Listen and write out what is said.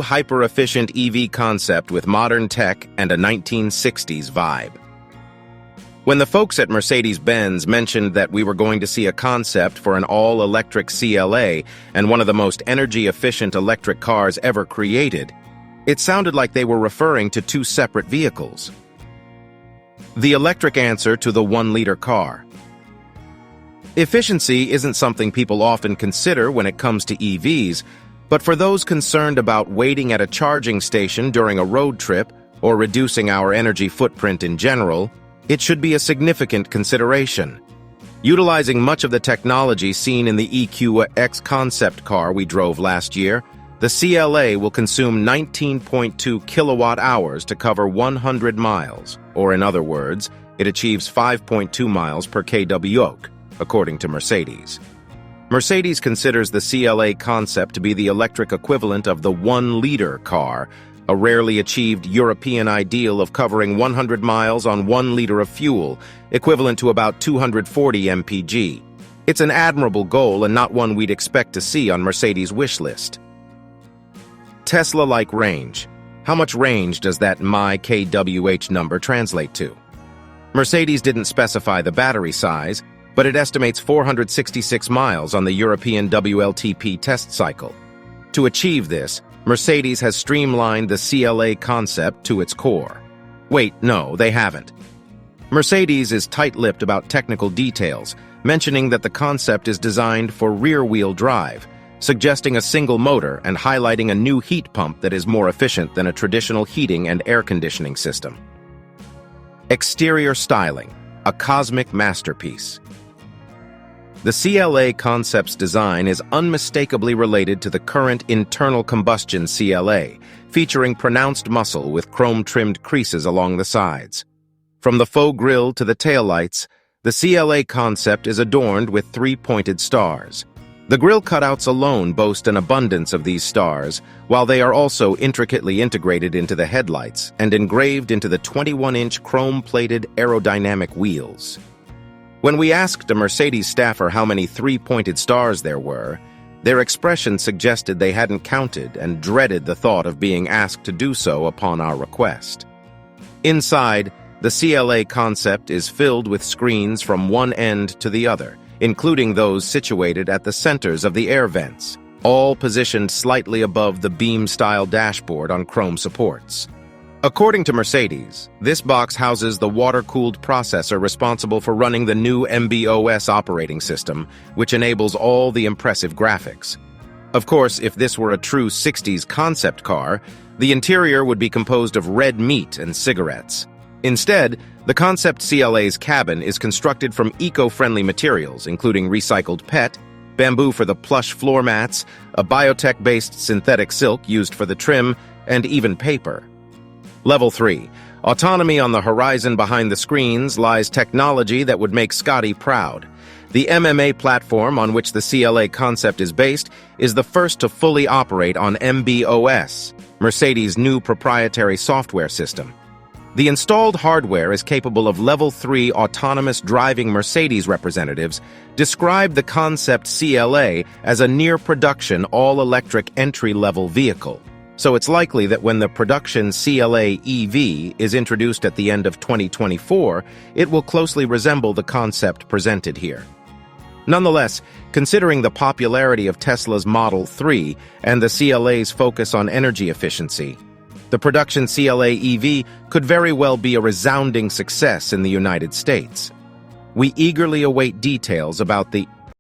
hyper-efficient EV concept with modern tech and a 1960s vibe. When the folks at Mercedes-Benz mentioned that we were going to see a concept for an all-electric CLA and one of the most energy-efficient electric cars ever created, it sounded like they were referring to two separate vehicles. The electric answer to the 1-liter car. Efficiency isn't something people often consider when it comes to EVs, but for those concerned about waiting at a charging station during a road trip or reducing our energy footprint in general, it should be a significant consideration. Utilizing much of the technology seen in the EQX concept car we drove last year, the CLA will consume 19.2 kilowatt-hours to cover 100 miles, or in other words, it achieves 5.2 miles per kWh, according to Mercedes. Mercedes considers the CLA concept to be the electric equivalent of the 1-liter car, a rarely achieved European ideal of covering 100 miles on 1 liter of fuel, equivalent to about 240 mpg. It's an admirable goal and not one we'd expect to see on Mercedes' wish list. Tesla-like range. How much range does that kWh number translate to? Mercedes didn't specify the battery size, but it estimates 466 miles on the European WLTP test cycle. To achieve this, Mercedes has streamlined the CLA concept to its core. Wait, no, they haven't. Mercedes is tight-lipped about technical details, mentioning that the concept is designed for rear-wheel drive, suggesting a single motor and highlighting a new heat pump that is more efficient than a traditional heating and air conditioning system. Exterior styling, a cosmic masterpiece. The CLA concept's design is unmistakably related to the current internal combustion CLA, featuring pronounced muscle with chrome-trimmed creases along the sides. From the faux grille to the taillights, the CLA concept is adorned with 3 pointed stars. The grille cutouts alone boast an abundance of these stars, while they are also intricately integrated into the headlights and engraved into the 21-inch chrome-plated aerodynamic wheels. When we asked a Mercedes staffer how many 3-pointed stars there were, their expression suggested they hadn't counted and dreaded the thought of being asked to do so upon our request. Inside, the CLA concept is filled with screens from one end to the other, including those situated at the centers of the air vents, all positioned slightly above the beam-style dashboard on chrome supports. According to Mercedes, this box houses the water-cooled processor responsible for running the new MB.OS operating system, which enables all the impressive graphics. Of course, if this were a true 60s concept car, the interior would be composed of red meat and cigarettes. Instead, the concept CLA's cabin is constructed from eco-friendly materials, including recycled PET, bamboo for the plush floor mats, a biotech-based synthetic silk used for the trim, and even paper. Level 3. Autonomy. On the horizon behind the screens lies technology that would make Scotty proud. The MMA platform on which the CLA concept is based is the first to fully operate on MB.OS, Mercedes' new proprietary software system. The installed hardware is capable of Level 3 autonomous driving. Mercedes representatives describe the concept CLA as a near-production all-electric entry-level vehicle. So it's likely that when the production CLA EV is introduced at the end of 2024, it will closely resemble the concept presented here. Nonetheless, considering the popularity of Tesla's Model 3 and the CLA's focus on energy efficiency, the production CLA EV could very well be a resounding success in the United States. We eagerly await details about the